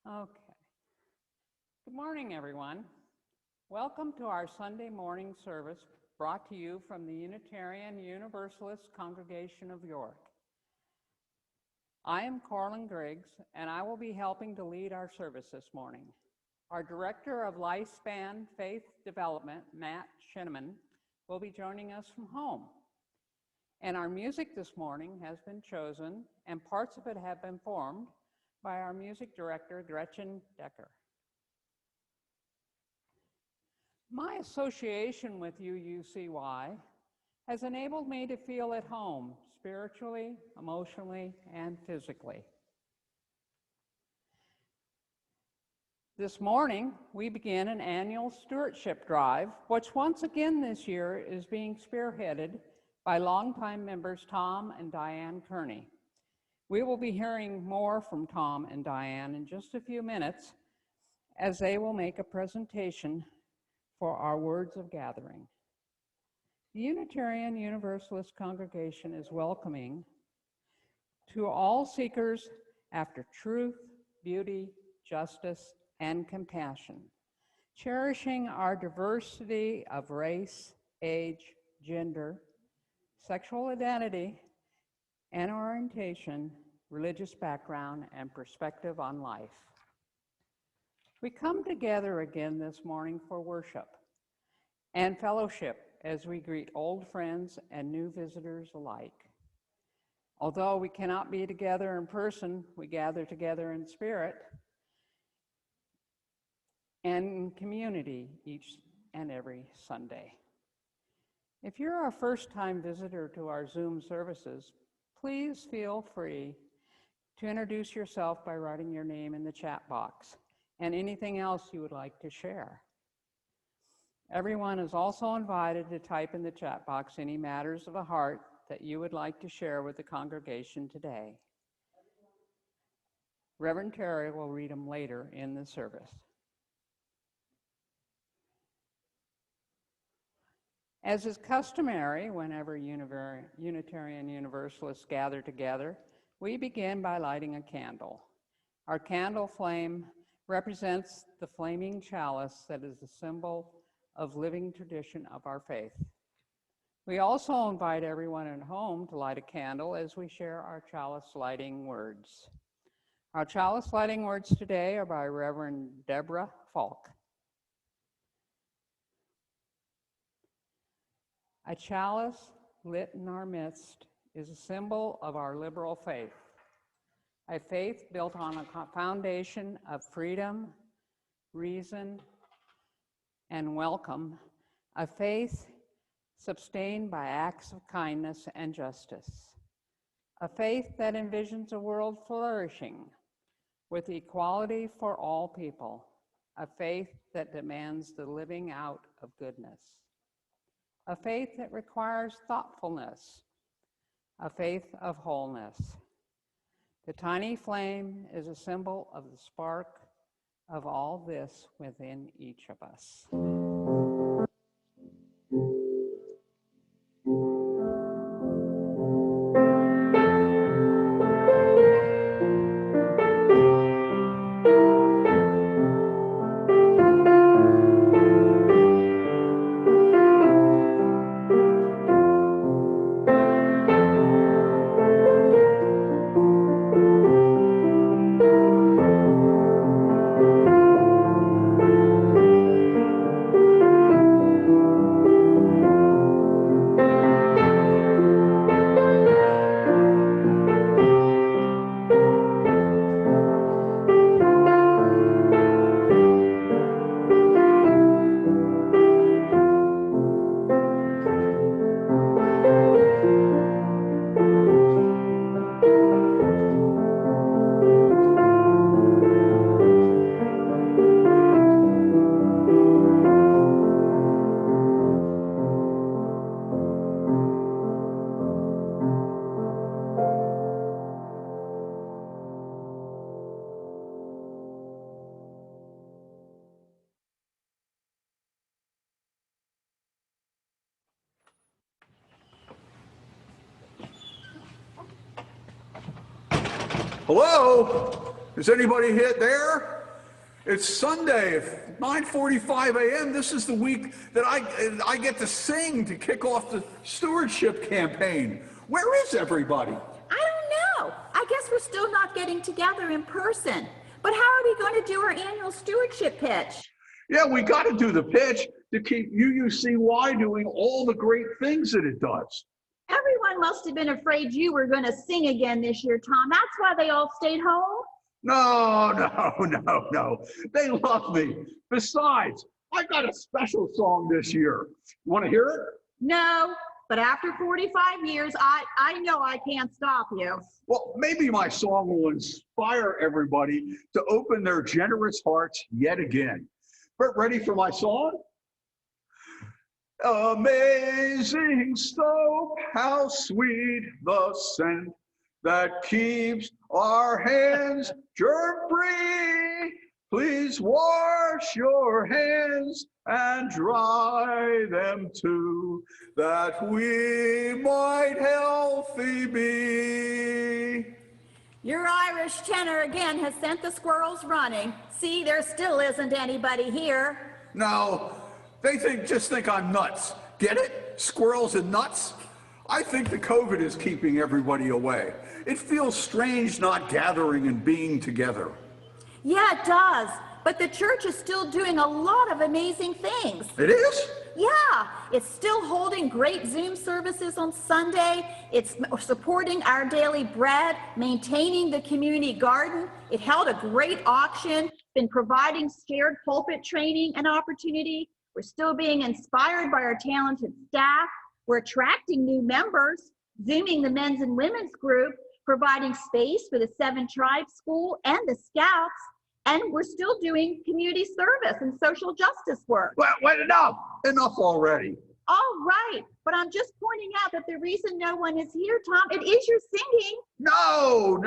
Okay. Good morning, everyone. Welcome to our Sunday morning service brought to you from the Unitarian Universalist Congregation of York. I am Corlin Griggs, and I will be helping to lead our service this morning. Our Director of Lifespan Faith Development, Matt Shinneman, will be joining us from home. And our music this morning has been chosen, and parts of it have been formed by our music director, Gretchen Decker. My association with UUCY has enabled me to feel at home spiritually, emotionally, and physically. This morning, we begin an annual stewardship drive, which once again this year is being spearheaded by longtime members Tom and Diane Kearney. We will be hearing more from Tom and Diane in just a few minutes as they will make a presentation for our words of gathering. The Unitarian Universalist Congregation is welcoming to all seekers after truth, beauty, justice, and compassion, cherishing our diversity of race, age, gender, sexual identity, and orientation, religious background, and perspective on life. We come together again this morning for worship and fellowship as we greet old friends and new visitors alike. Although we cannot be together in person, we gather together in spirit and in community each and every Sunday. If you're a first-time visitor to our Zoom services, please feel free to introduce yourself by writing your name in the chat box and anything else you would like to share. Everyone is also invited to type in the chat box any matters of the heart that you would like to share with the congregation today. Reverend Terry will read them later in the service. As is customary whenever Unitarian Universalists gather together, we begin by lighting a candle. Our candle flame represents the flaming chalice that is the symbol of living tradition of our faith. We also invite everyone at home to light a candle as we share our chalice lighting words. Our chalice lighting words today are by Reverend Deborah Falk. A chalice lit in our midst is a symbol of our liberal faith, a faith built on a foundation of freedom, reason, and welcome, a faith sustained by acts of kindness and justice, a faith that envisions a world flourishing with equality for all people, a faith that demands the living out of goodness, a faith that requires thoughtfulness, a faith of wholeness. The tiny flame is a symbol of the spark of all this within each of us. Hello? Is anybody hit there? It's Sunday at 9:45 a.m. This is the week that I get to sing to kick off the stewardship campaign. Where is everybody? I don't know. I guess we're still not getting together in person. But how are we going to do our annual stewardship pitch? Yeah, we got to do the pitch to keep UUCY doing all the great things that it does. Everyone must have been afraid you were going to sing again this year, Tom. That's why they all stayed home. No. They love me. Besides, I got a special song this year. Want to hear it? No, but after 45 years, I know I can't stop you. Well, maybe my song will inspire everybody to open their generous hearts yet again. But ready for my song? Amazing soap, how sweet the scent that keeps our hands germ-free. Please wash your hands and dry them too, that we might healthy be. Your Irish tenor again has sent the squirrels running. See, there still isn't anybody here. No, they just think I'm nuts. Get it? Squirrels and nuts? I think the COVID is keeping everybody away. It feels strange not gathering and being together. Yeah, it does. But the church is still doing a lot of amazing things. It is? Yeah, it's still holding great Zoom services on Sunday. It's supporting Our Daily Bread, maintaining the community garden. It held a great auction, been providing shared pulpit training and opportunity. We're still being inspired by our talented staff. We're attracting new members, Zooming the men's and women's group, providing space for the 7 Tribes School and the Scouts. And we're still doing community service and social justice work. Wait, enough already. All right, but I'm just pointing out that the reason no one is here, Tom, it is your singing. No,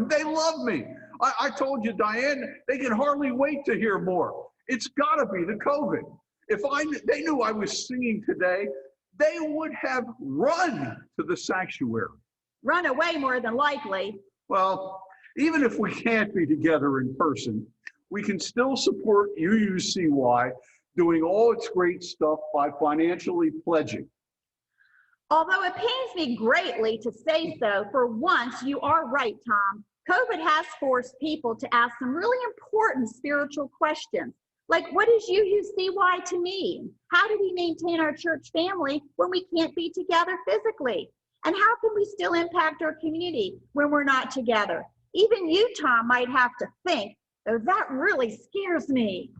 they love me. I told you, Diane, they can hardly wait to hear more. It's gotta be the COVID. If they knew I was singing today, they would have run to the sanctuary. Run away more than likely. Well, even if we can't be together in person, we can still support UUCY doing all its great stuff by financially pledging. Although it pains me greatly to say so, for once you are right, Tom. COVID has forced people to ask some really important spiritual questions, like what is UUCY to me? How do we maintain our church family when we can't be together physically? And how can we still impact our community when we're not together? Even you, Tom, might have to think, though that really scares me.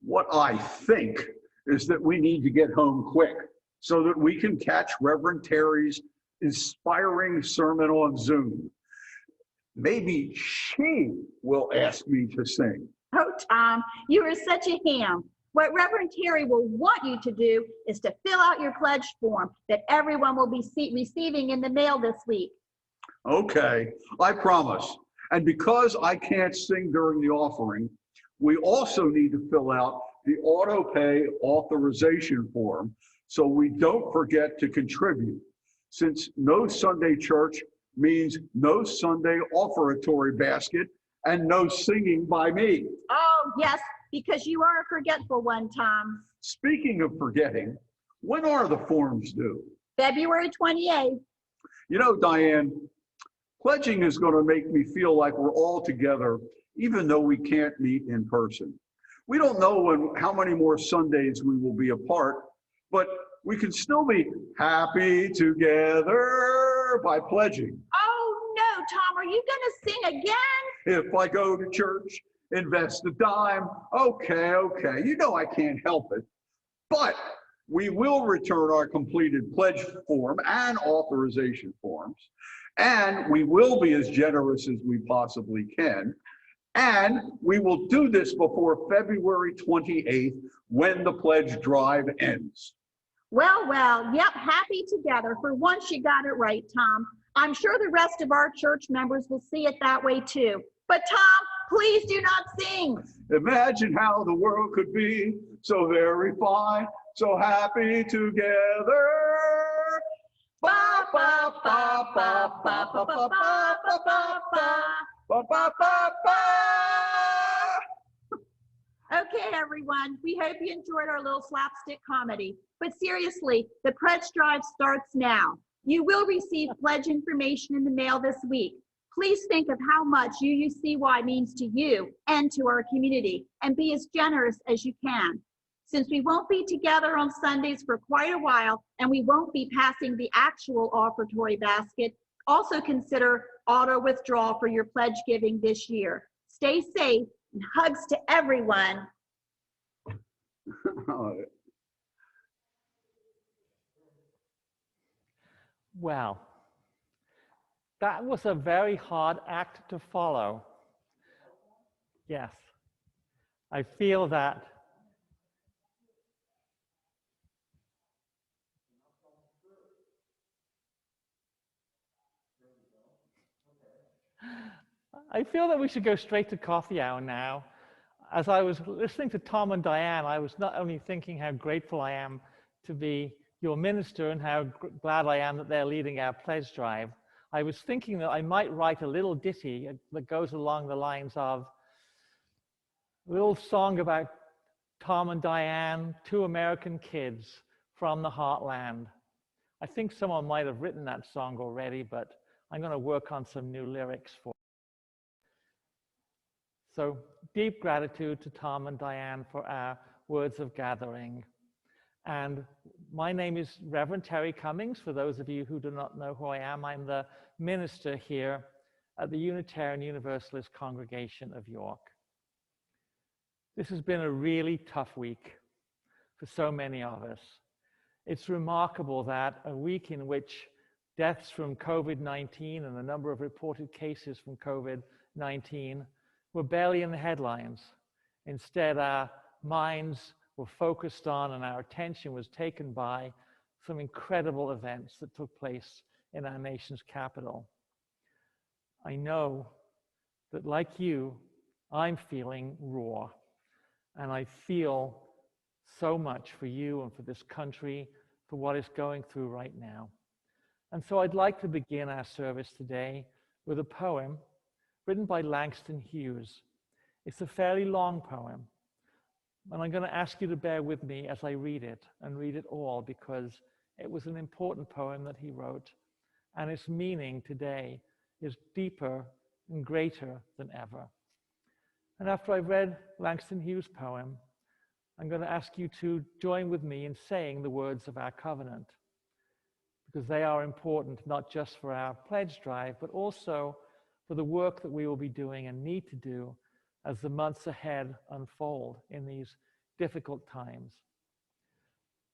What I think is that we need to get home quick so that we can catch Reverend Terry's inspiring sermon on Zoom. Maybe she will ask me to sing. Oh, Tom, you are such a ham. What Reverend Terry will want you to do is to fill out your pledge form that everyone will be receiving in the mail this week. Okay, I promise. And because I can't sing during the offering, we also need to fill out the auto pay authorization form so we don't forget to contribute. Since no Sunday church means no Sunday offertory basket and no singing by me. Oh, yes, because you are a forgetful one, Tom. Speaking of forgetting, when are the forms due? February 28th. You know, Diane, pledging is going to make me feel like we're all together, even though we can't meet in person. We don't know how many more Sundays we will be apart, but we can still be happy together by pledging. Oh, no, Tom, are you going to sing again? If I go to church, invest a dime, okay, you know I can't help it. But we will return our completed pledge form and authorization forms, and we will be as generous as we possibly can. And we will do this before February 28th when the pledge drive ends. Well, yep, happy together. For once you got it right, Tom. I'm sure the rest of our church members will see it that way too. But Tom, please do not sing. Imagine how the world could be so very fine, so happy together. Ba ba ba ba ba ba ba ba ba ba ba ba ba ba ba. Okay, everyone, we hope you enjoyed our little slapstick comedy. But seriously, the pledge drive starts now. You will receive pledge information in the mail this week. Please think of how much UUCY means to you and to our community, and be as generous as you can. Since we won't be together on Sundays for quite a while, and we won't be passing the actual offertory basket, also consider auto withdrawal for your pledge giving this year. Stay safe, and hugs to everyone. Well, that was a very hard act to follow. Yes, I feel that. I feel that we should go straight to coffee hour now. As I was listening to Tom and Diane, I was not only thinking how grateful I am to be your minister and how glad I am that they're leading our pledge drive. I was thinking that I might write a little ditty that goes along the lines of a little song about Tom and Diane, two American kids from the heartland. I think someone might have written that song already, but I'm going to work on some new lyrics for it. So deep gratitude to Tom and Diane for our words of gathering. And my name is Reverend Terry Cummings. For those of you who do not know who I am, I'm the minister here at the Unitarian Universalist Congregation of York. This has been a really tough week for so many of us. It's remarkable that a week in which deaths from COVID-19 and the number of reported cases from COVID-19 were barely in the headlines. Instead, our minds were focused on and our attention was taken by some incredible events that took place in our nation's capital. I know that, like you, I'm feeling raw, and I feel so much for you and for this country, for what it's going through right now. And so I'd like to begin our service today with a poem written by Langston Hughes. It's a fairly long poem, and I'm going to ask you to bear with me as I read it, and read it all, because it was an important poem that he wrote, and its meaning today is deeper and greater than ever. And after I've read Langston Hughes' poem, I'm going to ask you to join with me in saying the words of our covenant, because they are important not just for our pledge drive, but also for the work that we will be doing and need to do as the months ahead unfold in these difficult times.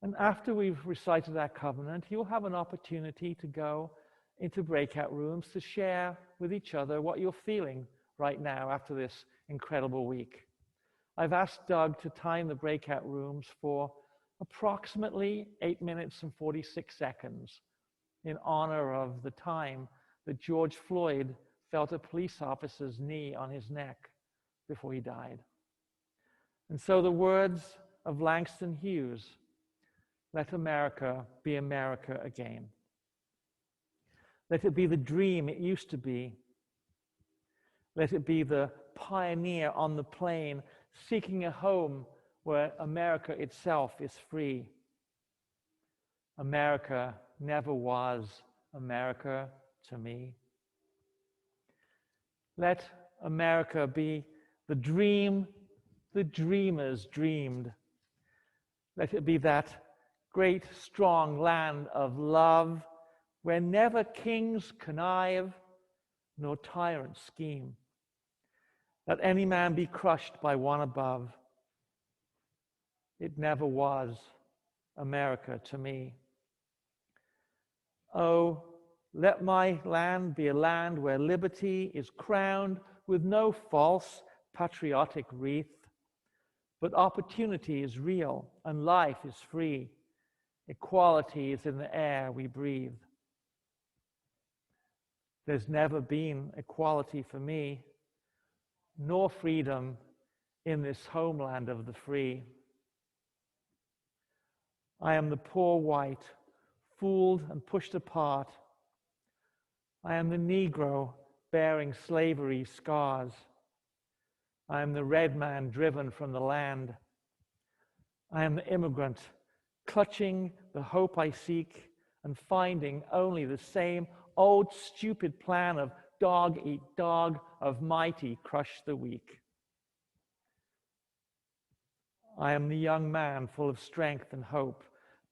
And after we've recited our covenant, you'll have an opportunity to go into breakout rooms to share with each other what you're feeling right now after this incredible week. I've asked Doug to time the breakout rooms for approximately 8 minutes and 46 seconds in honor of the time that George Floyd felt a police officer's knee on his neck before he died. And so the words of Langston Hughes, let America be America again. Let it be the dream it used to be. Let it be the pioneer on the plain seeking a home where America itself is free. America never was America to me. Let America be the dream the dreamers dreamed. Let it be that great, strong land of love where never kings connive nor tyrants scheme. Let any man be crushed by one above. It never was America to me. Oh, let my land be a land where liberty is crowned with no false patriotic wreath, but opportunity is real and life is free. Equality is in the air we breathe. There's never been equality for me, nor freedom in this homeland of the free. I am the poor white, fooled and pushed apart. I am the Negro bearing slavery's scars. I am the red man driven from the land. I am the immigrant, clutching the hope I seek and finding only the same old stupid plan of dog eat dog, of mighty crush the weak. I am the young man full of strength and hope,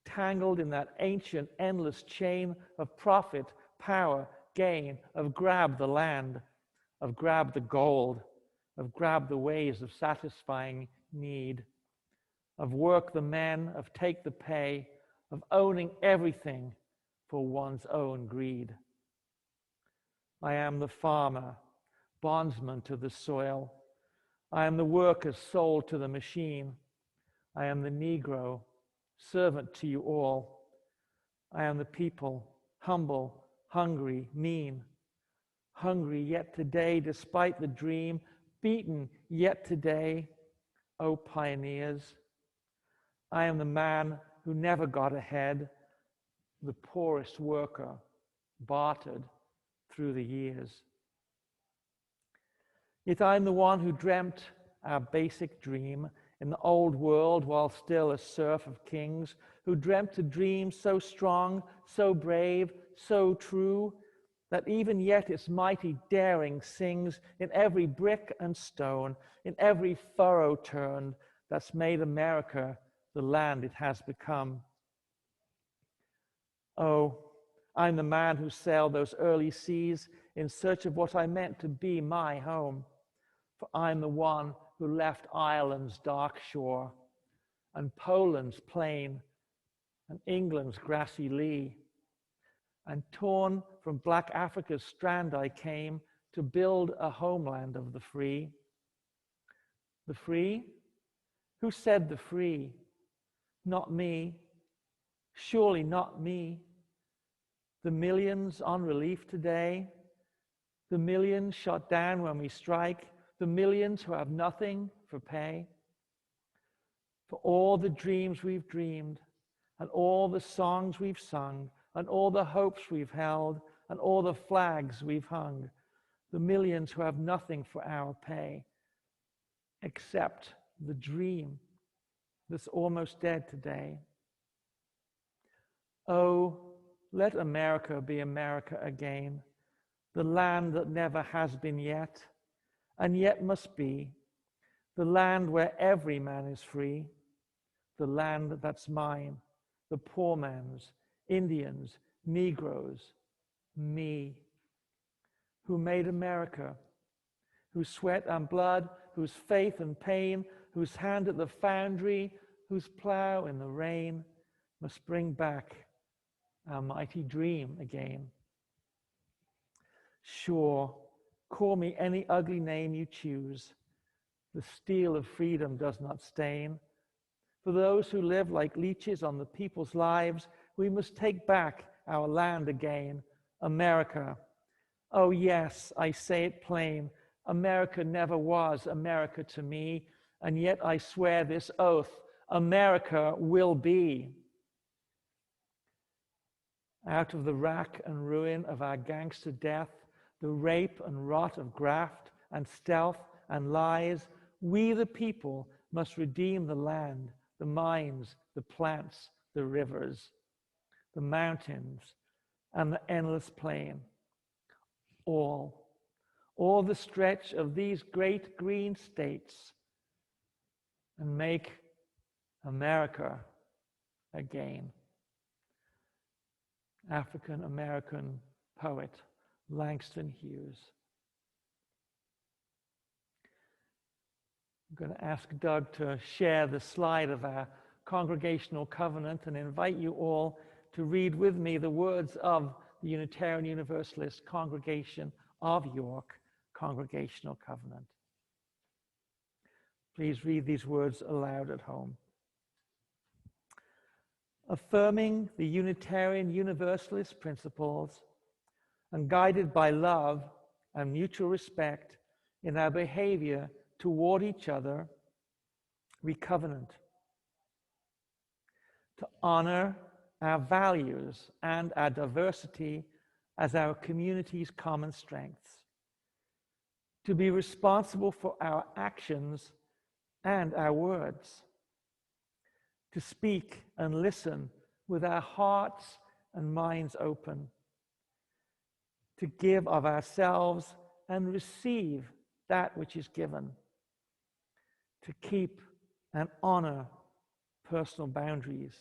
tangled in that ancient endless chain of profit, power, gain, of grab the land, of grab the gold, of grab the ways of satisfying need, of work the men, of take the pay, of owning everything for one's own greed. I am the farmer, bondsman to the soil. I am the worker sold to the machine. I am the Negro, servant to you all. I am the people, humble, hungry, mean. Hungry yet today, despite the dream, beaten yet today, O pioneers. I am the man who never got ahead, the poorest worker, bartered through the years. Yet I'm the one who dreamt our basic dream in the old world while still a serf of kings, who dreamt a dream so strong, so brave, so true, that even yet its mighty daring sings in every brick and stone, in every furrow turned, that's made America the land it has become. Oh, I'm the man who sailed those early seas in search of what I meant to be my home. For I'm the one who left Ireland's dark shore, and Poland's plain, and England's grassy lea. And torn from black Africa's strand I came to build a homeland of the free. The free? Who said the free? Not me. Surely not me. The millions on relief today, the millions shot down when we strike, the millions who have nothing for pay. For all the dreams we've dreamed, and all the songs we've sung, and all the hopes we've held, and all the flags we've hung, the millions who have nothing for our pay, except the dream that's almost dead today. Oh, let America be America again, the land that never has been yet, and yet must be, the land where every man is free, the land that's mine, the poor man's, Indians, Negroes, me, who made America, whose sweat and blood, whose faith and pain, whose hand at the foundry, whose plow in the rain, must bring back our mighty dream again. Sure, call me any ugly name you choose. The steel of freedom does not stain. For those who live like leeches on the people's lives, we must take back our land again, America. Oh yes, I say it plain, America never was America to me, and yet I swear this oath, America will be. Out of the rack and ruin of our gangster death, the rape and rot of graft and stealth and lies, we the people must redeem the land, the mines, the plants, the rivers, the mountains, and the endless plain. All the stretch of these great green states, and make America again. African-American poet Langston Hughes. I'm going to ask Doug to share the slide of our congregational covenant and invite you all to read with me the words of the Unitarian Universalist Congregation of York Congregational Covenant. Please read these words aloud at home. Affirming the Unitarian Universalist principles and guided by love and mutual respect in our behavior toward each other, we covenant to honor our values and our diversity as our community's common strengths, to be responsible for our actions and our words, to speak and listen with our hearts and minds open, to give of ourselves and receive that which is given, to keep and honor personal boundaries,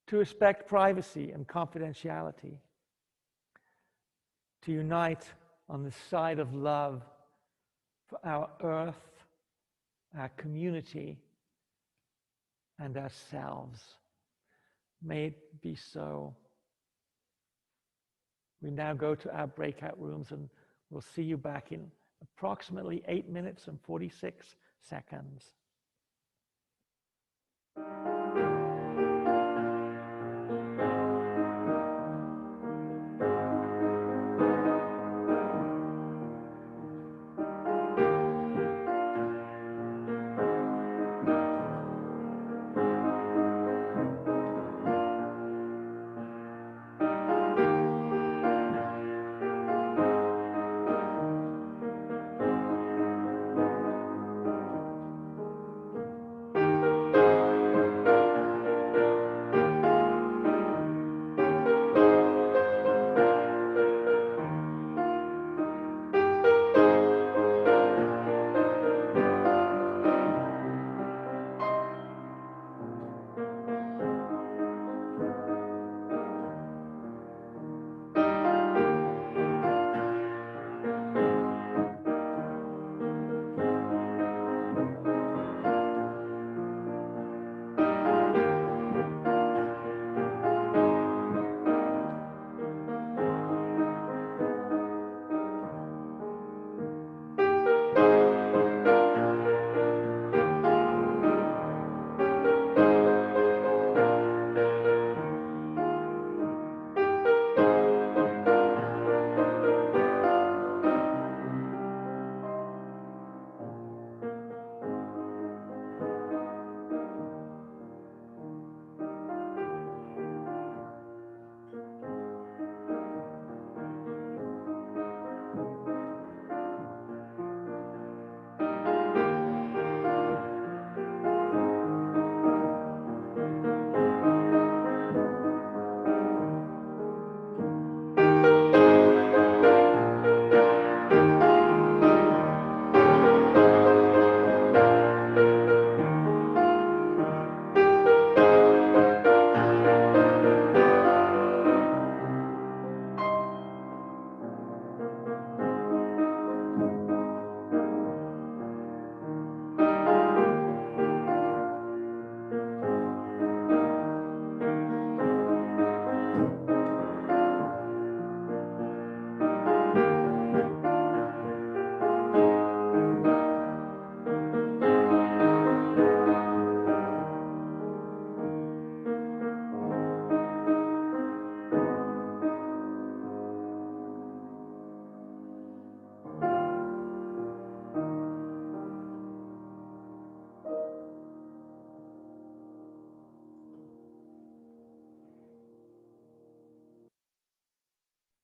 to respect privacy and confidentiality, to unite on the side of love for our earth, our community, and ourselves. May it be so. We now go to our breakout rooms, and we'll see you back in approximately 8 minutes and 46 seconds.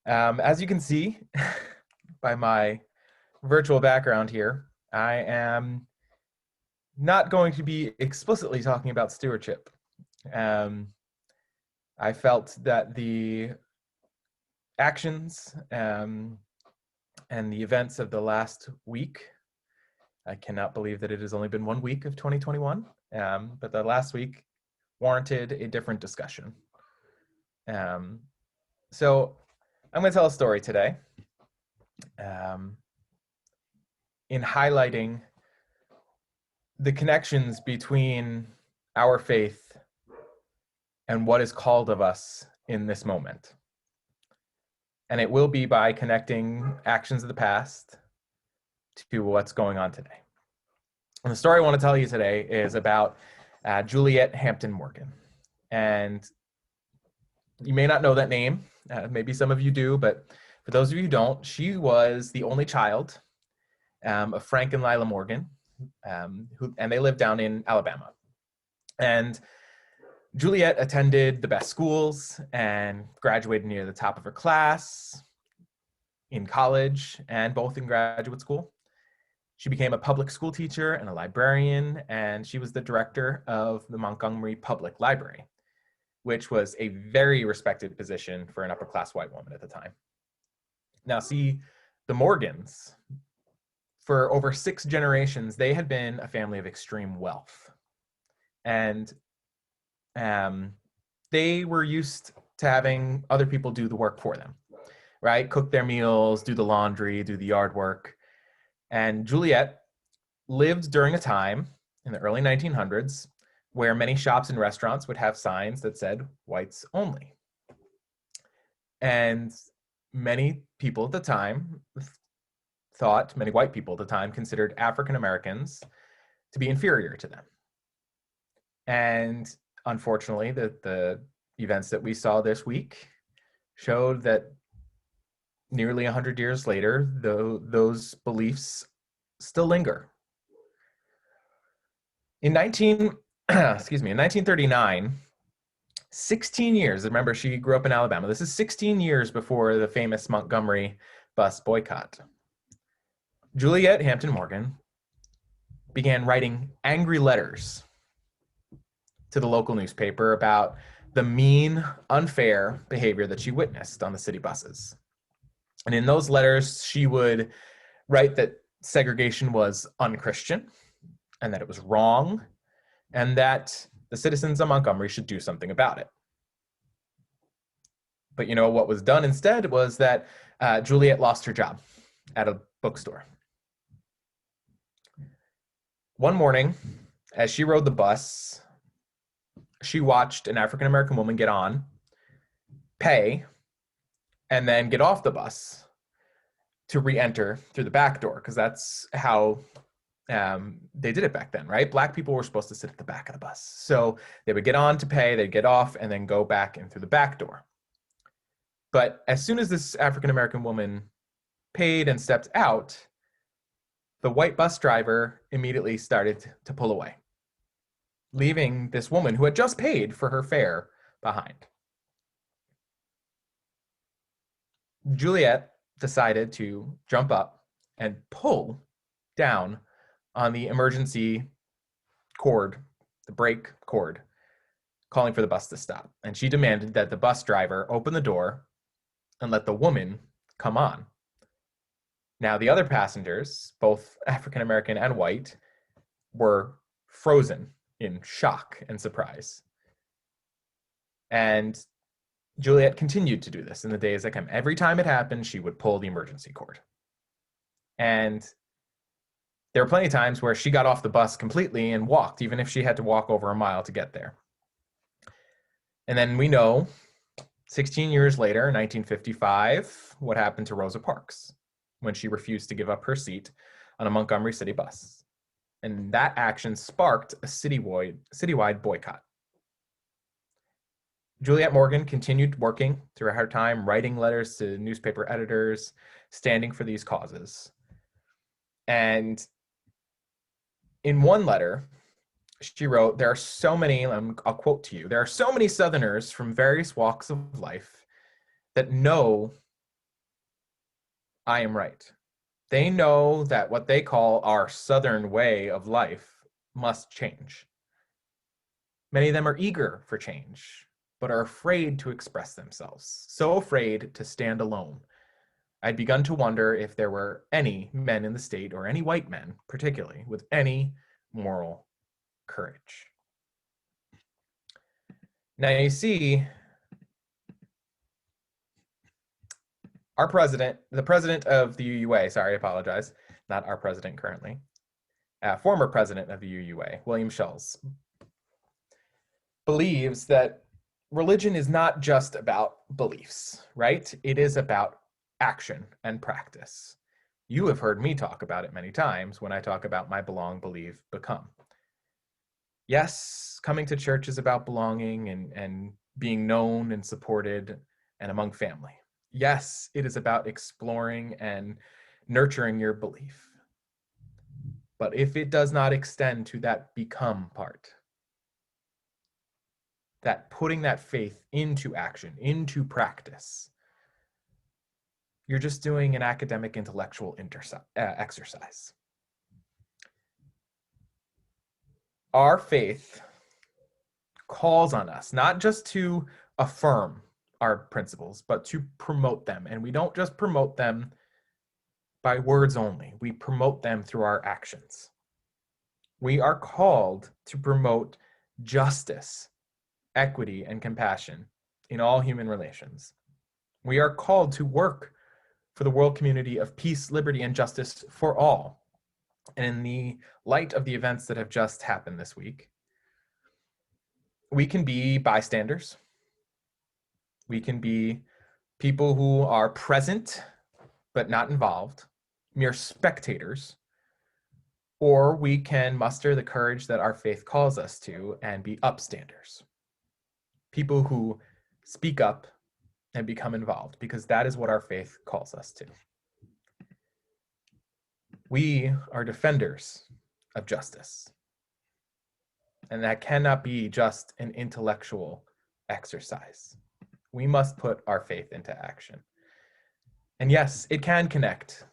As you can see by my virtual background here, I am not going to be explicitly talking about stewardship. I felt that the actions and the events of the last week, I cannot believe that it has only been 1 week of 2021, but the last week warranted a different discussion. So I'm going to tell a story today in highlighting the connections between our faith and what is called of us in this moment. And it will be by connecting actions of the past to what's going on today. And the story I want to tell you today is about Juliet Hampton Morgan. And you may not know that name. Maybe some of you do, but for those of you who don't, she was the only child of Frank and Lila Morgan, and they lived down in Alabama. And Juliet attended the best schools and graduated near the top of her class. in college and both in graduate school. She became a public school teacher and a librarian, and she was the director of the Montgomery Public Library, which was a very respected position for an upper-class white woman at the time. Now, see, the Morgans, for over 6 generations, they had been a family of extreme wealth. And they were used to having other people do the work for them, right? Cook their meals, do the laundry, do the yard work. And Juliet lived during a time in the early 1900s where many shops and restaurants would have signs that said whites only. And many people at the time thought, many white people at the time considered African Americans to be inferior to them. And unfortunately, the events that we saw this week showed that nearly 100 years later, those beliefs still linger. In 1939, 16 years, remember she grew up in Alabama. This is 16 years before the famous Montgomery bus boycott. Juliet Hampton Morgan began writing angry letters to the local newspaper about the mean, unfair behavior that she witnessed on the city buses. And in those letters, she would write that segregation was unchristian and that it was wrong and that the citizens of Montgomery should do something about it. But you know what was done instead was that Juliet lost her job at a bookstore. One morning, as she rode the bus, she watched an African-American woman get on, pay, and then get off the bus to re-enter through the back door, because that's how they did it back then, right? Black people were supposed to sit at the back of the bus. So they would get on to pay, they'd get off, and then go back in through the back door. But as soon as this African-American woman paid and stepped out, the white bus driver immediately started to pull away, leaving this woman who had just paid for her fare behind. Juliet decided to jump up and pull down on the emergency cord, the brake cord, calling for the bus to stop. And she demanded that the bus driver open the door and let the woman come on. Now, the other passengers, both African American and white, were frozen in shock and surprise. And Juliet continued to do this in the days that came. Every time it happened, she would pull the emergency cord. And there were plenty of times where she got off the bus completely and walked, even if she had to walk over a mile to get there. And then we know, 16 years later, 1955, what happened to Rosa Parks when she refused to give up her seat on a Montgomery City bus. And that action sparked a citywide boycott. Juliet Morgan continued working throughout her time, writing letters to newspaper editors, standing for these causes. And in one letter, she wrote, "There are so many," I'll quote to you, "there are so many Southerners from various walks of life that know I am right. They know that what they call our Southern way of life must change. Many of them are eager for change, but are afraid to express themselves, so afraid to stand alone. I'd begun to wonder if there were any men in the state, or any white men particularly, with any moral courage." Now you see, our president, the president of the UUA, sorry, I apologize, not our president currently, former president of the UUA, William Schulz, believes that religion is not just about beliefs, right? It is about action and practice. You have heard me talk about it many times when I talk about my belong, believe, become. Yes, coming to church is about belonging and being known and supported and among family. Yes, it is about exploring and nurturing your belief. But if it does not extend to that become part, that putting that faith into action, into practice, You're just doing an academic intellectual exercise. Our faith calls on us not just to affirm our principles, but to promote them. And we don't just promote them by words only. We promote them through our actions. We are called to promote justice, equity, and compassion in all human relations. We are called to work for the world community of peace, liberty, and justice for all. And in the light of the events that have just happened this week, we can be bystanders. We can be people who are present but not involved, mere spectators, or we can muster the courage that our faith calls us to and be upstanders. People who speak up and become involved, because that is what our faith calls us to. We are defenders of justice. And that cannot be just an intellectual exercise. We must put our faith into action. And yes, it can connect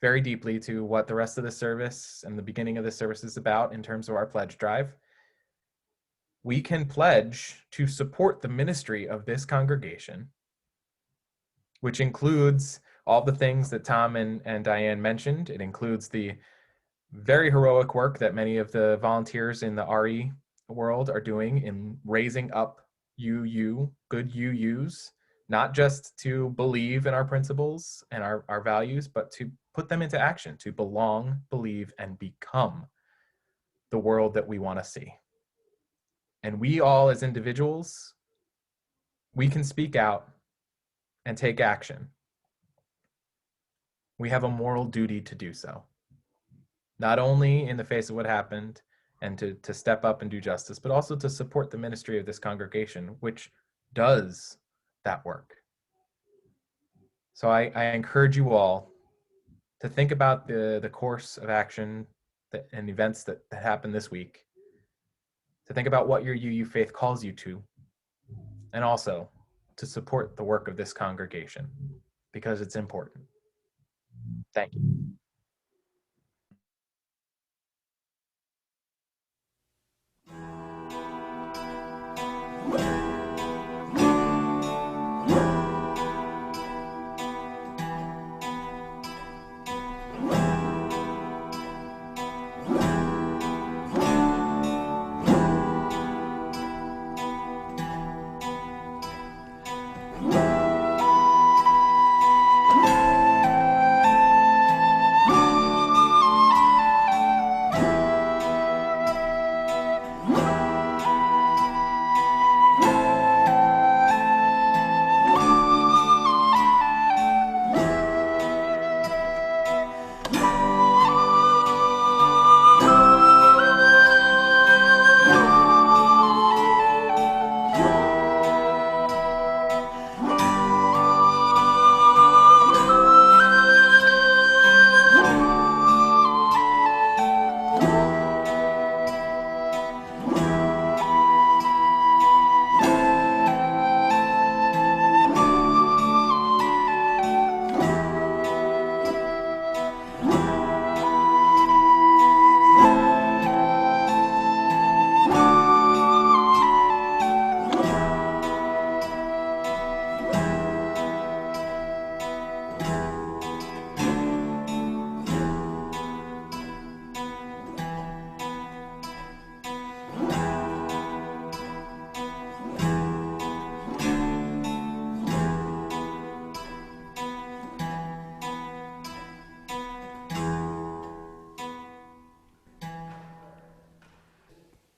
very deeply to what the rest of the service and the beginning of the service is about in terms of our pledge drive. We can pledge to support the ministry of this congregation, which includes all the things that Tom and Diane mentioned. It includes the very heroic work that many of the volunteers in the RE world are doing in raising up good UUs, not just to believe in our principles and our values, but to put them into action, to belong, believe, and become the world that we want to see. And we all as individuals, we can speak out and take action. We have a moral duty to do so, not only in the face of what happened and to step up and do justice, but also to support the ministry of this congregation, which does that work. So I encourage you all to think about the course of action and events that happened this week, to think about what your UU faith calls you to, and also to support the work of this congregation, because it's important. Thank you.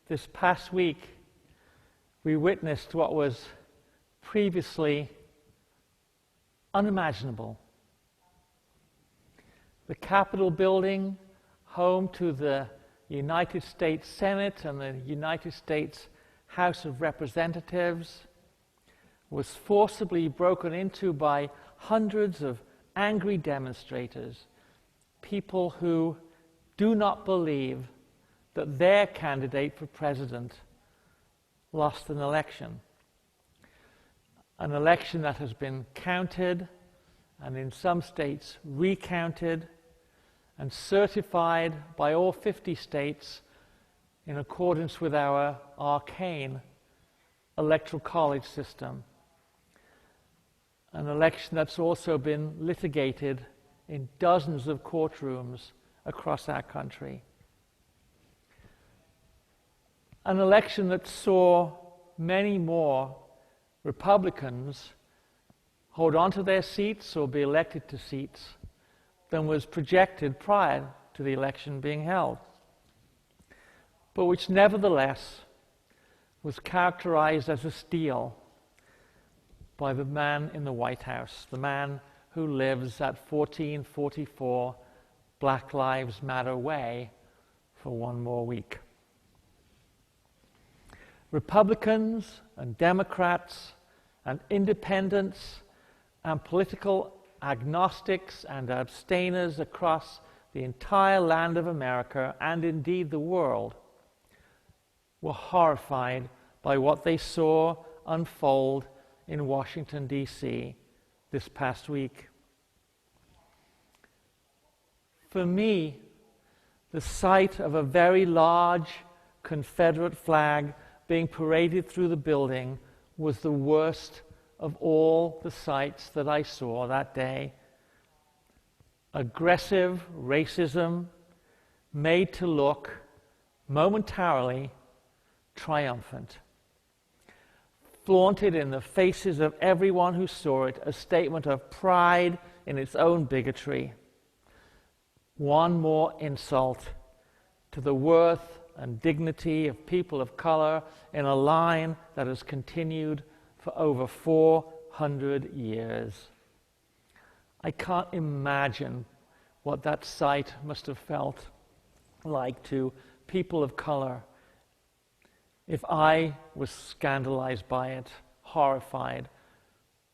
This past week, we witnessed what was previously unimaginable. The Capitol building, home to the United States Senate and the United States House of Representatives, was forcibly broken into by hundreds of angry demonstrators, people who do not believe that their candidate for president lost an election that has been counted and in some states recounted and certified by all 50 states in accordance with our arcane electoral college system. An election that's also been litigated in dozens of courtrooms across our country. An election that saw many more Republicans hold on to their seats or be elected to seats than was projected prior to the election being held, but which nevertheless was characterized as a steal by the man in the White House, the man who lives at 1444 Black Lives Matter Way for one more week. Republicans and Democrats and independents and political agnostics and abstainers across the entire land of America, and indeed the world, were horrified by what they saw unfold in Washington, D.C. this past week. For me, the sight of a very large Confederate flag being paraded through the building was the worst of all the sights that I saw that day. Aggressive racism made to look momentarily triumphant. Flaunted in the faces of everyone who saw it, a statement of pride in its own bigotry. One more insult to the worth and dignity of people of color in a line that has continued for over 400 years. I can't imagine what that sight must have felt like to people of color if I was scandalized by it, horrified.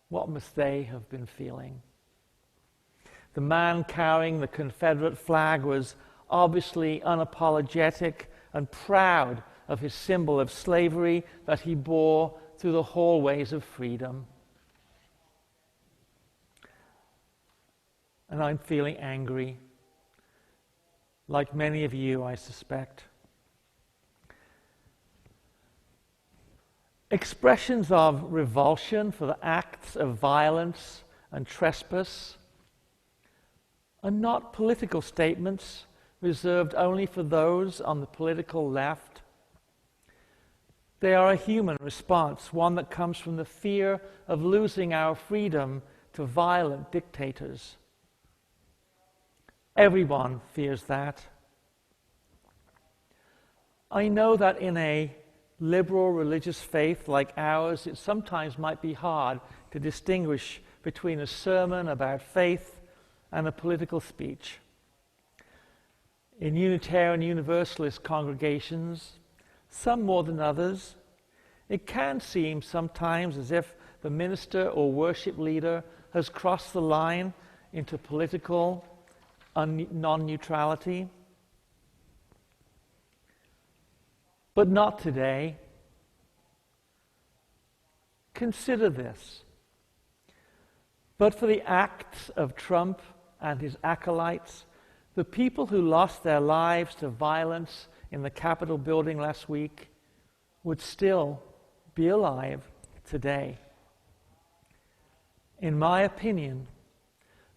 What must they have been feeling? The man carrying the Confederate flag was obviously unapologetic and proud of his symbol of slavery that he bore through the hallways of freedom. And I'm feeling angry, like many of you, I suspect. Expressions of revulsion for the acts of violence and trespass are not political statements reserved only for those on the political left. They are a human response, one that comes from the fear of losing our freedom to violent dictators. Everyone fears that. I know that in a liberal religious faith like ours, it sometimes might be hard to distinguish between a sermon about faith and a political speech. In Unitarian Universalist congregations, some more than others, it can seem sometimes as if the minister or worship leader has crossed the line into political non-neutrality. But not today. Consider this. But for the acts of Trump and his acolytes, the people who lost their lives to violence in the Capitol building last week would still be alive today. In my opinion,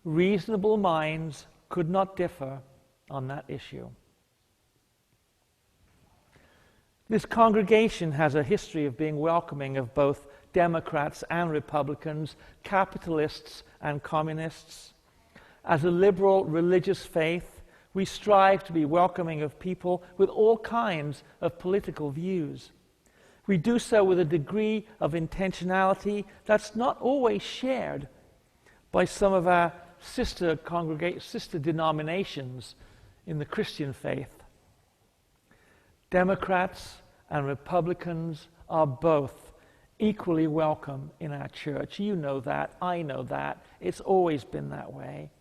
reasonable minds could not differ on that issue. This congregation has a history of being welcoming of both Democrats and Republicans, capitalists and communists. As a liberal religious faith, we strive to be welcoming of people with all kinds of political views. We do so with a degree of intentionality that's not always shared by some of our sister denominations in the Christian faith. Democrats and Republicans are both equally welcome in our church. You know that, I know that. It's always been that way.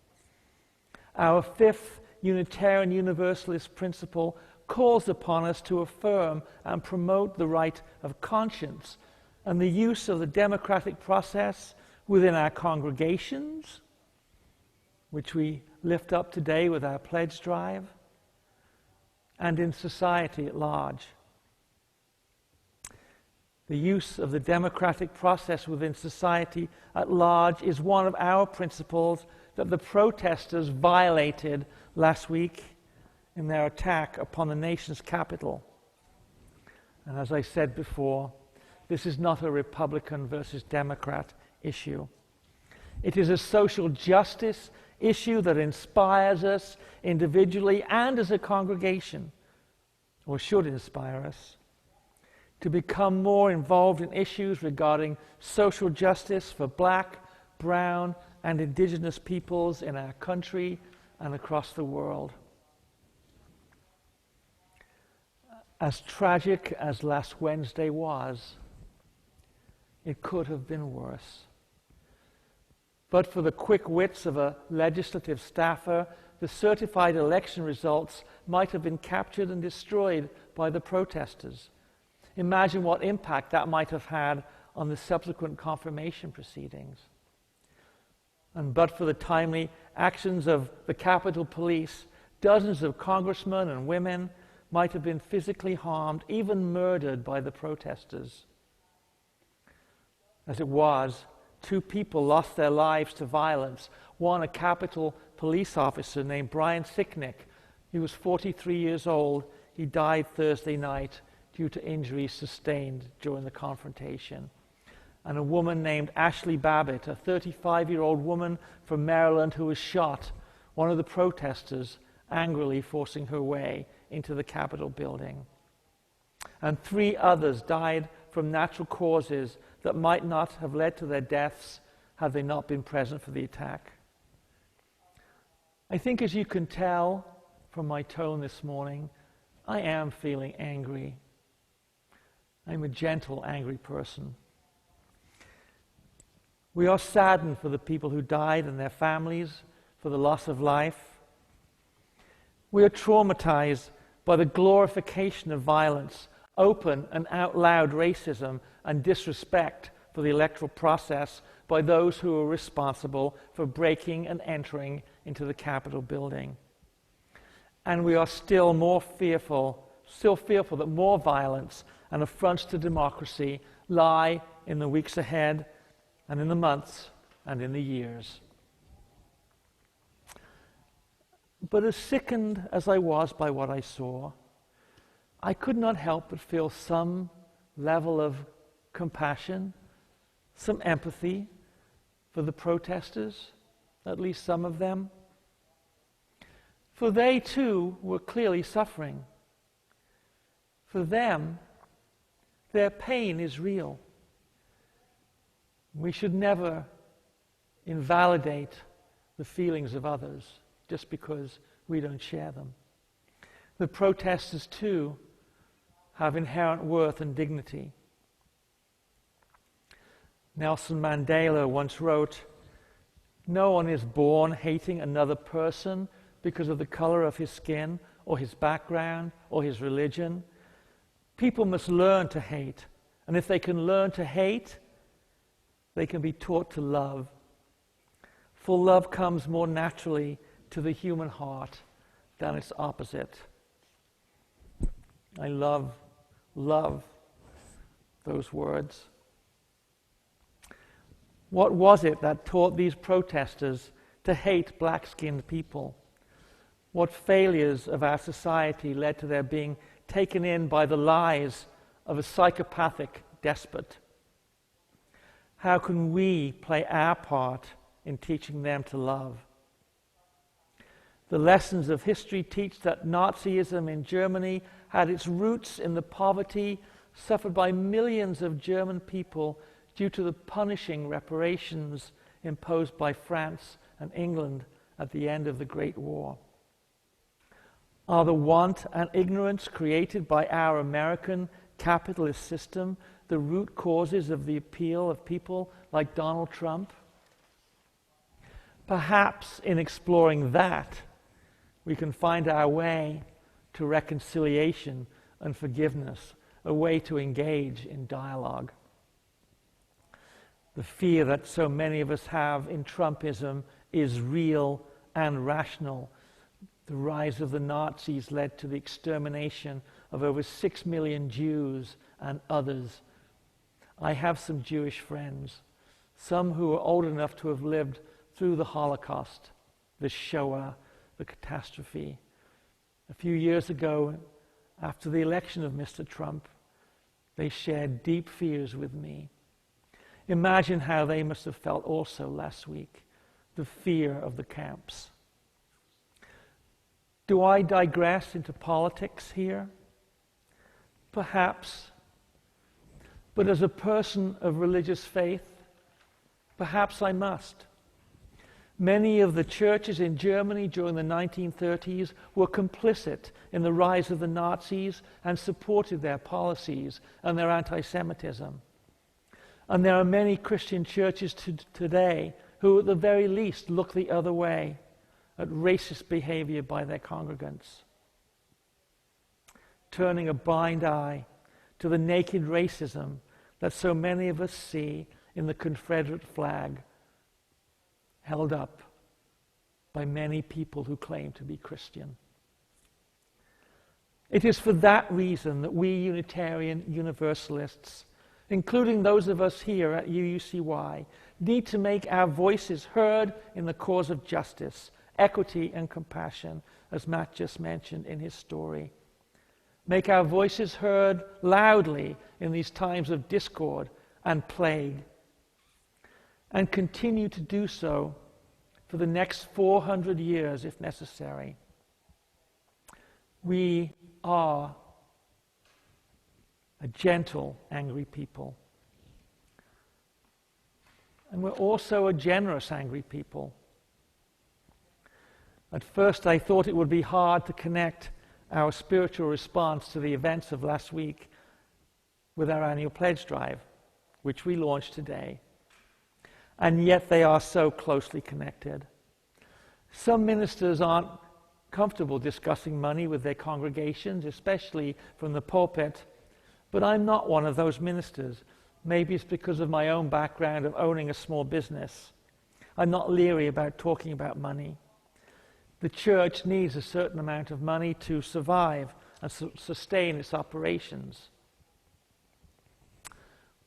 Our fifth Unitarian Universalist principle calls upon us to affirm and promote the right of conscience and the use of the democratic process within our congregations which we lift up today with our pledge drive, and in society at large. The use of the democratic process within society at large is one of our principles that the protesters violated last week in their attack upon the nation's capital. And as I said before, this is not a Republican versus Democrat issue. It is a social justice issue that inspires us individually and as a congregation, or should inspire us, to become more involved in issues regarding social justice for Black, brown, and Indigenous peoples in our country and across the world. As tragic as last Wednesday was, it could have been worse. But for the quick wits of a legislative staffer, the certified election results might have been captured and destroyed by the protesters. Imagine what impact that might have had on the subsequent confirmation proceedings. And but for the timely actions of the Capitol Police, dozens of congressmen and women might have been physically harmed, even murdered by the protesters. As it was, 2 people lost their lives to violence. One, a Capitol Police officer named Brian Sicknick. He was 43 years old. He died Thursday night due to injuries sustained during the confrontation. And a woman named Ashley Babbitt, a 35-year-old woman from Maryland who was shot, one of the protesters angrily forcing her way into the Capitol building. And 3 others died from natural causes that might not have led to their deaths had they not been present for the attack. I think, as you can tell from my tone this morning, I am feeling angry. I'm a gentle, angry person. We are saddened for the people who died and their families, for the loss of life. We are traumatized by the glorification of violence, open and out loud racism and disrespect for the electoral process by those who are responsible for breaking and entering into the Capitol building. And we are still fearful that more violence and affronts to democracy lie in the weeks ahead and in the months and in the years. But as sickened as I was by what I saw, I could not help but feel some level of compassion, some empathy for the protesters, at least some of them. For they too were clearly suffering. For them, their pain is real. We should never invalidate the feelings of others just because we don't share them. The protesters too have inherent worth and dignity. Nelson Mandela once wrote, "No one is born hating another person because of the color of his skin or his background or his religion. People must learn to hate, and if they can learn to hate, they can be taught to love. For love comes more naturally to the human heart than its opposite." I love those words. What was it that taught these protesters to hate black-skinned people? What failures of our society led to their being taken in by the lies of a psychopathic despot? How can we play our part in teaching them to love? The lessons of history teach that Nazism in Germany had its roots in the poverty suffered by millions of German people due to the punishing reparations imposed by France and England at the end of the Great War. Are the want and ignorance created by our American capitalist system the root causes of the appeal of people like Donald Trump? Perhaps in exploring that, we can find our way to reconciliation and forgiveness, a way to engage in dialogue. The fear that so many of us have in Trumpism is real and rational. The rise of the Nazis led to the extermination of over 6 million Jews and others. I have some Jewish friends, some who are old enough to have lived through the Holocaust, the Shoah, the catastrophe. A few years ago, after the election of Mr. Trump, they shared deep fears with me. Imagine how they must have felt also last week, the fear of the camps. Do I digress into politics here? Perhaps. But as a person of religious faith, perhaps I must. Many of the churches in Germany during the 1930s were complicit in the rise of the Nazis and supported their policies and their anti-Semitism. And there are many Christian churches today who at the very least look the other way at racist behavior by their congregants, turning a blind eye to the naked racism that so many of us see in the Confederate flag held up by many people who claim to be Christian. It is for that reason that we Unitarian Universalists, including those of us here at UUCY, need to make our voices heard in the cause of justice, equity, and compassion, as Matt just mentioned in his story. Make our voices heard loudly in these times of discord and plague, and continue to do so for the next 400 years if necessary. We are a gentle, angry people. And we're also a generous, angry people. At first, I thought it would be hard to connect our spiritual response to the events of last week with our annual pledge drive, which we launched today. And yet they are so closely connected. Some ministers aren't comfortable discussing money with their congregations, especially from the pulpit, but I'm not one of those ministers. Maybe it's because of my own background of owning a small business. I'm not leery about talking about money. The church needs a certain amount of money to survive and sustain its operations.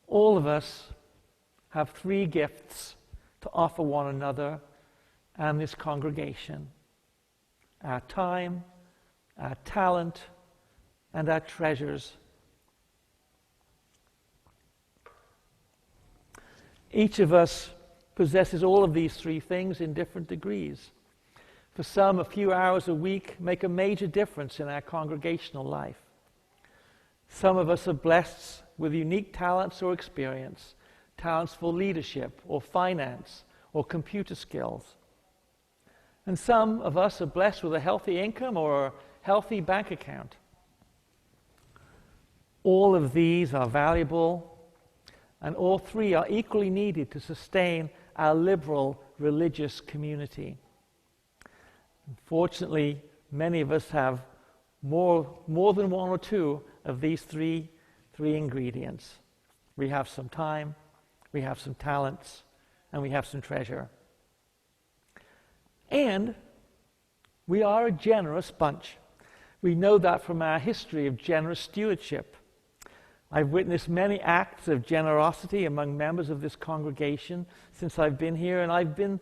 All of us have 3 gifts to offer one another and this congregation: our time, our talent, and our treasures. Each of us possesses all of these 3 things in different degrees. For some, a few hours a week make a major difference in our congregational life. Some of us are blessed with unique talents or experience, talents for leadership or finance or computer skills. And some of us are blessed with a healthy income or a healthy bank account. All of these are valuable, and all 3 are equally needed to sustain our liberal religious community. Unfortunately, many of us have more than 1 or 2 of these three ingredients. We have some time, we have some talents, and we have some treasure. And we are a generous bunch. We know that from our history of generous stewardship. I've witnessed many acts of generosity among members of this congregation since I've been here, and I've been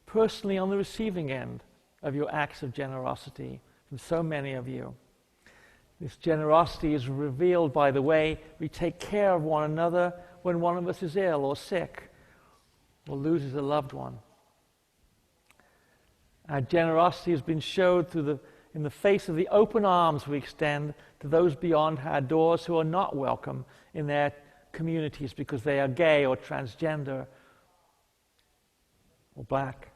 personally on the receiving end of your acts of generosity from so many of you. This generosity is revealed by the way we take care of one another when one of us is ill or sick or loses a loved one. Our generosity has been showed in the face of the open arms we extend to those beyond our doors who are not welcome in their communities because they are gay or transgender or black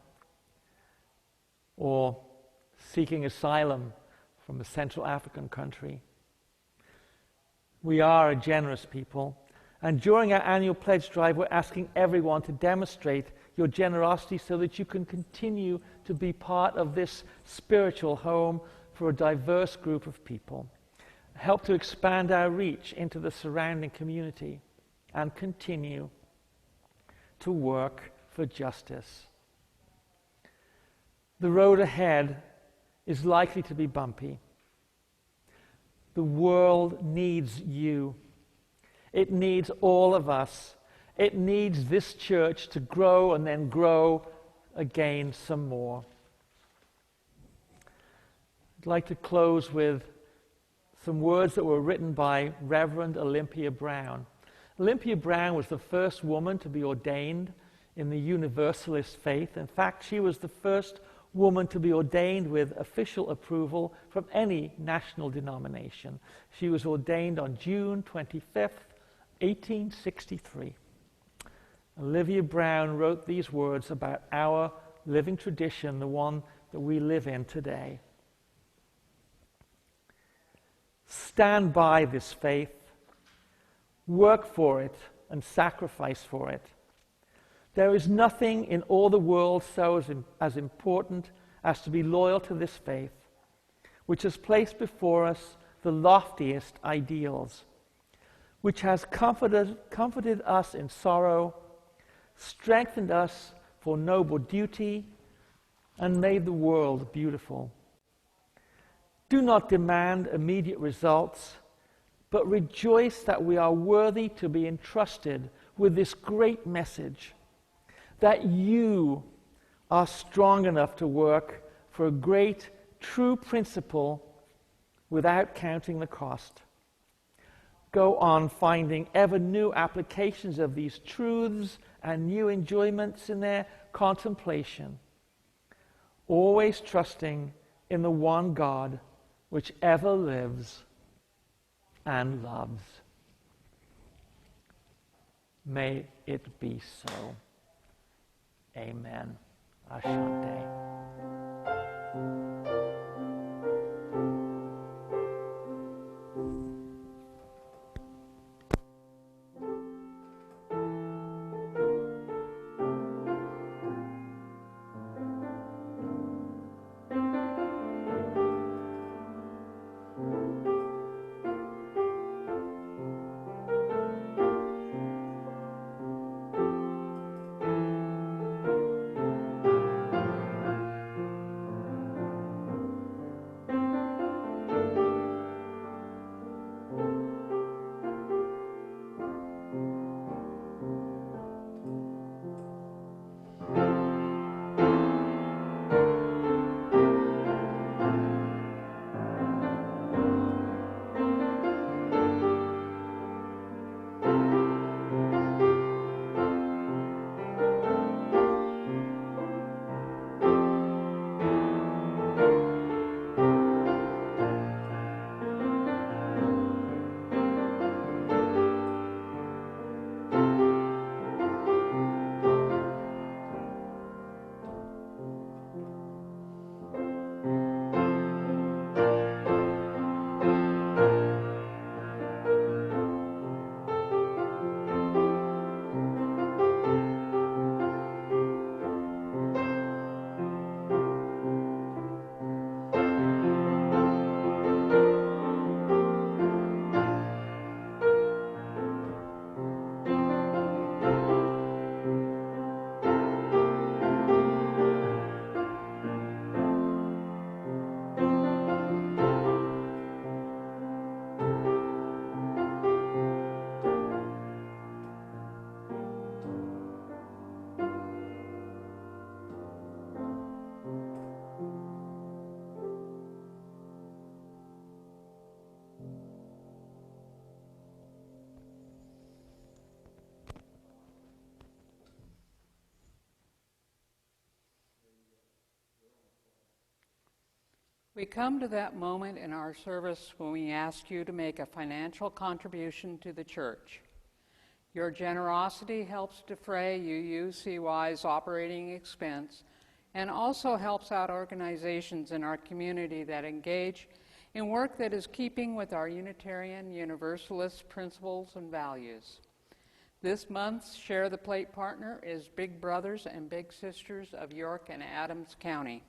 or seeking asylum from a Central African country. We are a generous people, and during our annual pledge drive, we're asking everyone to demonstrate your generosity so that you can continue to be part of this spiritual home for a diverse group of people. Help to expand our reach into the surrounding community and continue to work for justice. The road ahead is likely to be bumpy. The world needs you. It needs all of us. It needs this church to grow and then grow again some more. I'd like to close with some words that were written by Reverend Olympia Brown. Olympia Brown was the first woman to be ordained in the Universalist faith. In fact, she was the first woman to be ordained with official approval from any national denomination. She was ordained on June 25th, 1863. Olivia Brown wrote these words about our living tradition, the one that we live in today. Stand by this faith, work for it, and sacrifice for it. There is nothing in all the world so as important as to be loyal to this faith, which has placed before us the loftiest ideals, which has comforted us in sorrow, strengthened us for noble duty, and made the world beautiful. Do not demand immediate results, but rejoice that we are worthy to be entrusted with this great message, that you are strong enough to work for a great, true principle without counting the cost. Go on finding ever new applications of these truths and new enjoyments in their contemplation, always trusting in the one God which ever lives and loves. May it be so. Amen. Asante. We come to that moment in our service when we ask you to make a financial contribution to the church. Your generosity helps defray UUCY's operating expense and also helps out organizations in our community that engage in work that is keeping with our Unitarian Universalist principles and values. This month's Share the Plate partner is Big Brothers and Big Sisters of York and Adams County.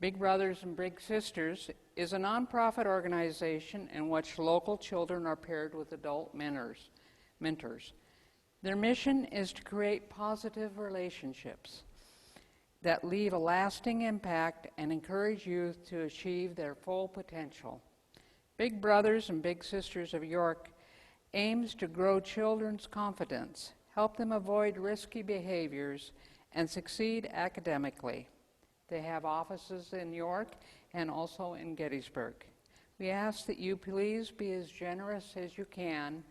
Big Brothers and Big Sisters is a nonprofit organization in which local children are paired with adult mentors. Their mission is to create positive relationships. that leave a lasting impact and encourage youth to achieve their full potential. Big Brothers and Big Sisters of York aims to grow children's confidence, help them avoid risky behaviors, and succeed academically. They have offices in York and also in Gettysburg. We ask that you please be as generous as you can.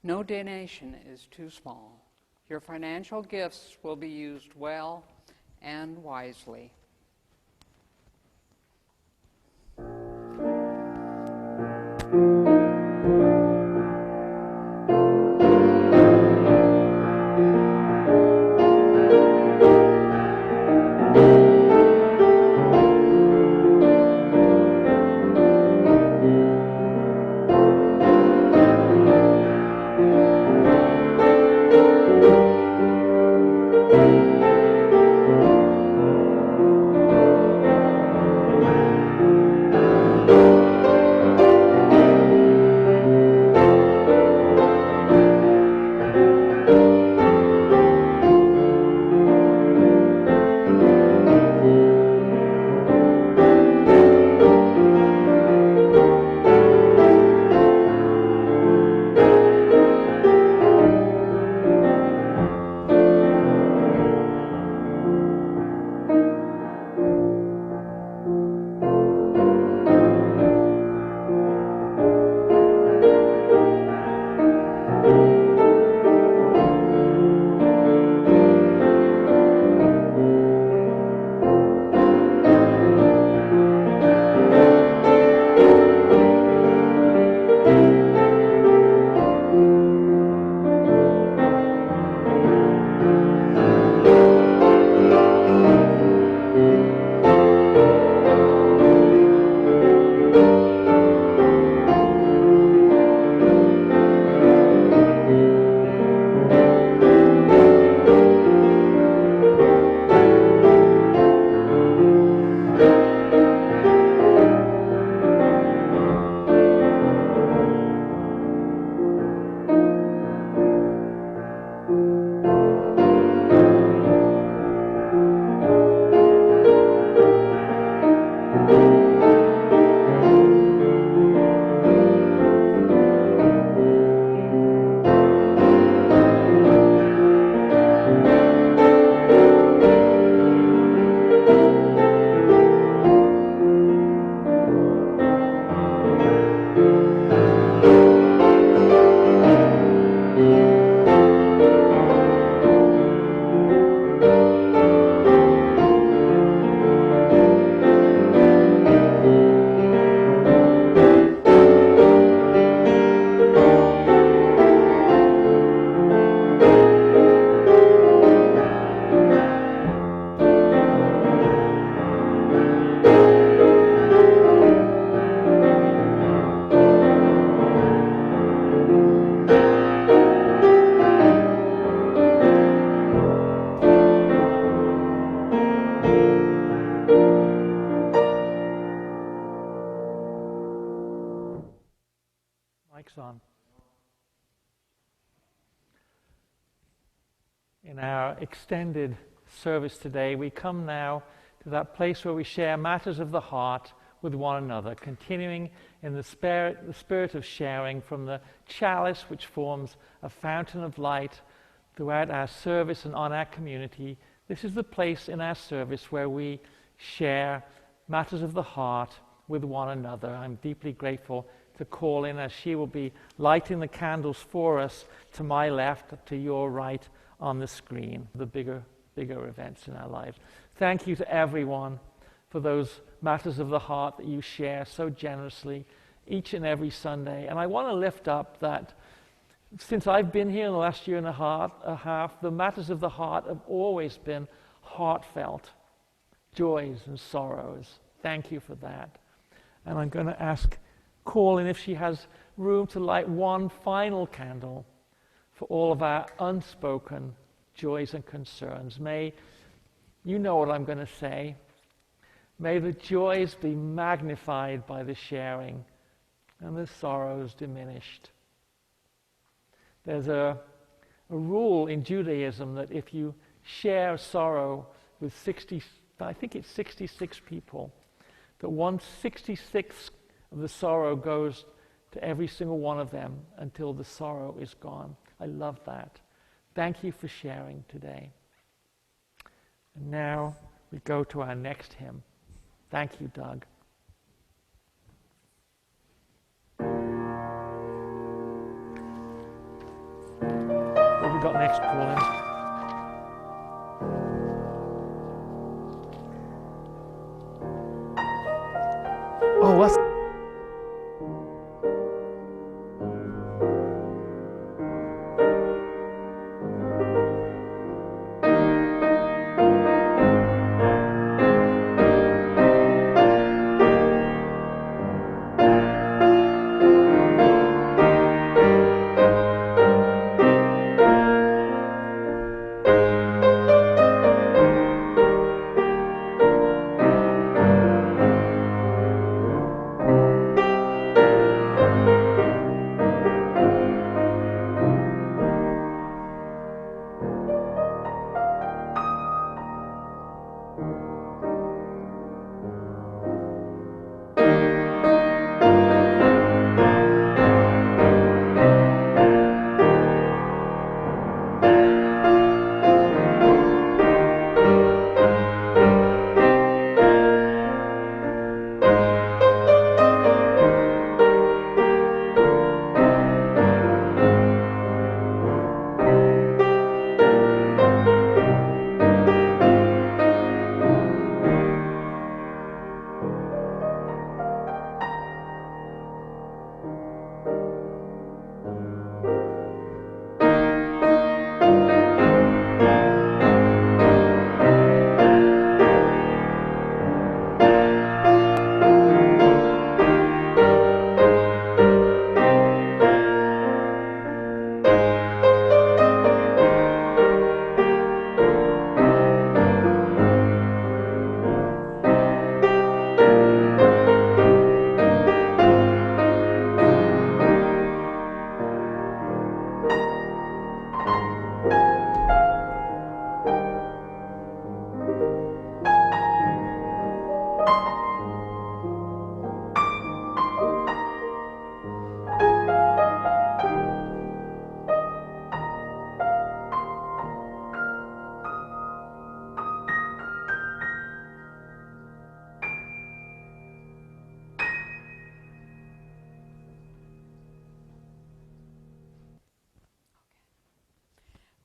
No donation is too small. Your financial gifts will be used well and wisely. Mic's on. In our extended service today, we come now to that place where we share matters of the heart with one another, continuing in the spirit of sharing from the chalice which forms a fountain of light throughout our service and on our community. This is the place in our service where we share matters of the heart with one another. I'm deeply grateful to call in as she will be lighting the candles for us to my left, to your right on the screen, the bigger events in our lives. Thank you to everyone for those matters of the heart that you share so generously each and every Sunday. And I want to lift up that since I've been here in the last year and a half, the matters of the heart have always been heartfelt, joys and sorrows. Thank you for that. And I'm going to ask Colin if she has room to light one final candle for all of our unspoken joys and concerns. May, you know what I'm going to say, may the joys be magnified by the sharing and the sorrows diminished. There's a rule in Judaism that if you share sorrow, with 60, I think it's 66 people, that 1/66 of the sorrow goes to every single one of them until the sorrow is gone. I love that. Thank you for sharing today. And now we go to our next hymn. Thank you, Doug. What have we got next, Colin? Oh, what's...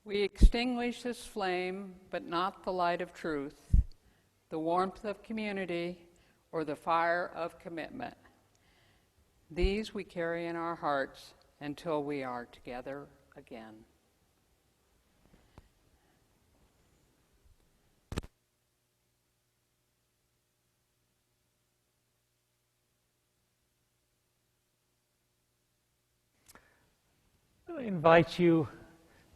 We extinguish this flame, but not the light of truth, the warmth of community, or the fire of commitment. These we carry in our hearts until we are together again. I invite you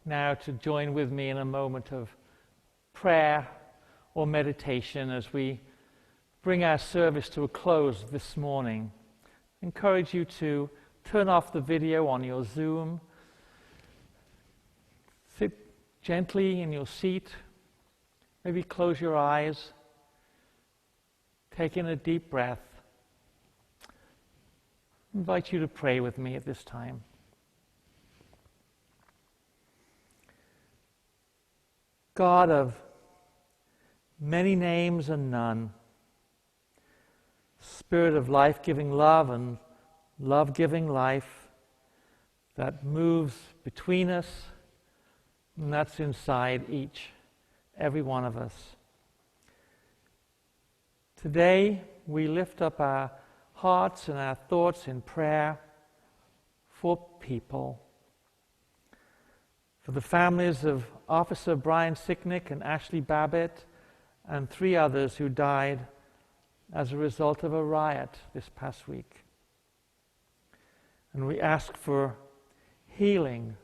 now to join with me in a moment of prayer or meditation as we bring our service to a close this morning. I encourage you to turn off the video on your Zoom. Sit gently in your seat. Maybe close your eyes. Take in a deep breath. I invite you to pray with me at this time. God of many names and none, Spirit of life-giving love and love-giving life that moves between us and that's inside every one of us. Today we lift up our hearts and our thoughts in prayer for people. For the families of Officer Brian Sicknick and Ashley Babbitt and 3 others who died as a result of a riot this past week. And we ask for healing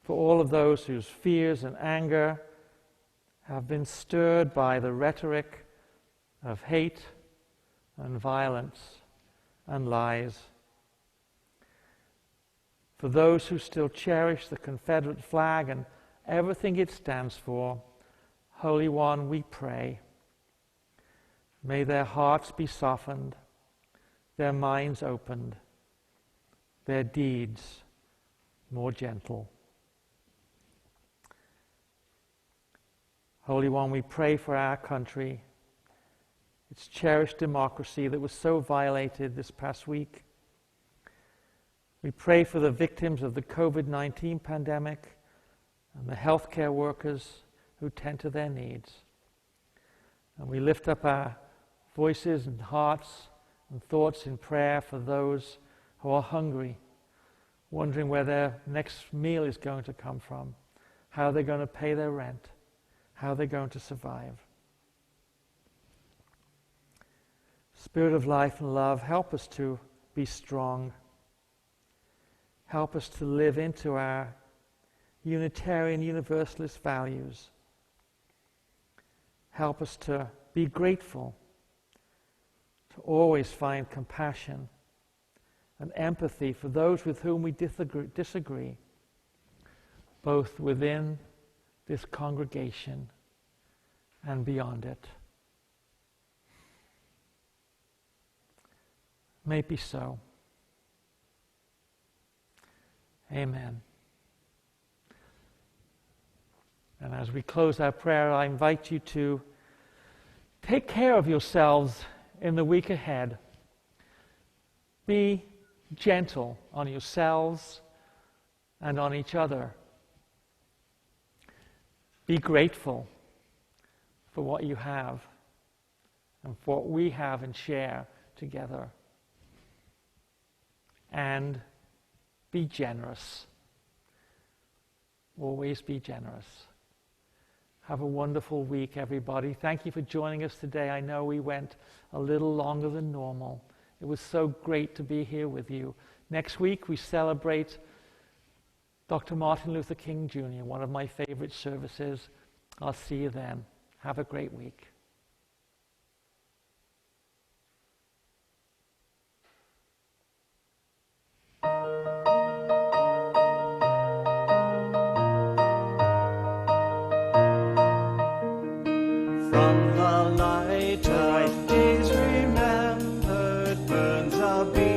for all of those whose fears and anger have been stirred by the rhetoric of hate and violence and lies. For those who still cherish the Confederate flag and everything it stands for, Holy One, we pray. May their hearts be softened, their minds opened, their deeds more gentle. Holy One, we pray for our country, its cherished democracy that was so violated this past week. We pray for the victims of the COVID-19 pandemic and the healthcare workers who tend to their needs. And we lift up our voices and hearts and thoughts in prayer for those who are hungry, wondering where their next meal is going to come from, how they're going to pay their rent, how they're going to survive. Spirit of life and love, help us to be strong. Help us to live into our Unitarian Universalist values. Help us to be grateful, to always find compassion and empathy for those with whom we disagree, both within this congregation and beyond it. May it be so. Amen. And as we close our prayer, I invite you to take care of yourselves in the week ahead. Be gentle on yourselves and on each other. Be grateful for what you have and for what we have and share together. And be generous. Always be generous. Have a wonderful week, everybody. Thank you for joining us today. I know we went a little longer than normal. It was so great to be here with you. Next week, we celebrate Dr. Martin Luther King Jr., one of my favorite services. I'll see you then. Have a great week. From the light of days remembered burns a beacon.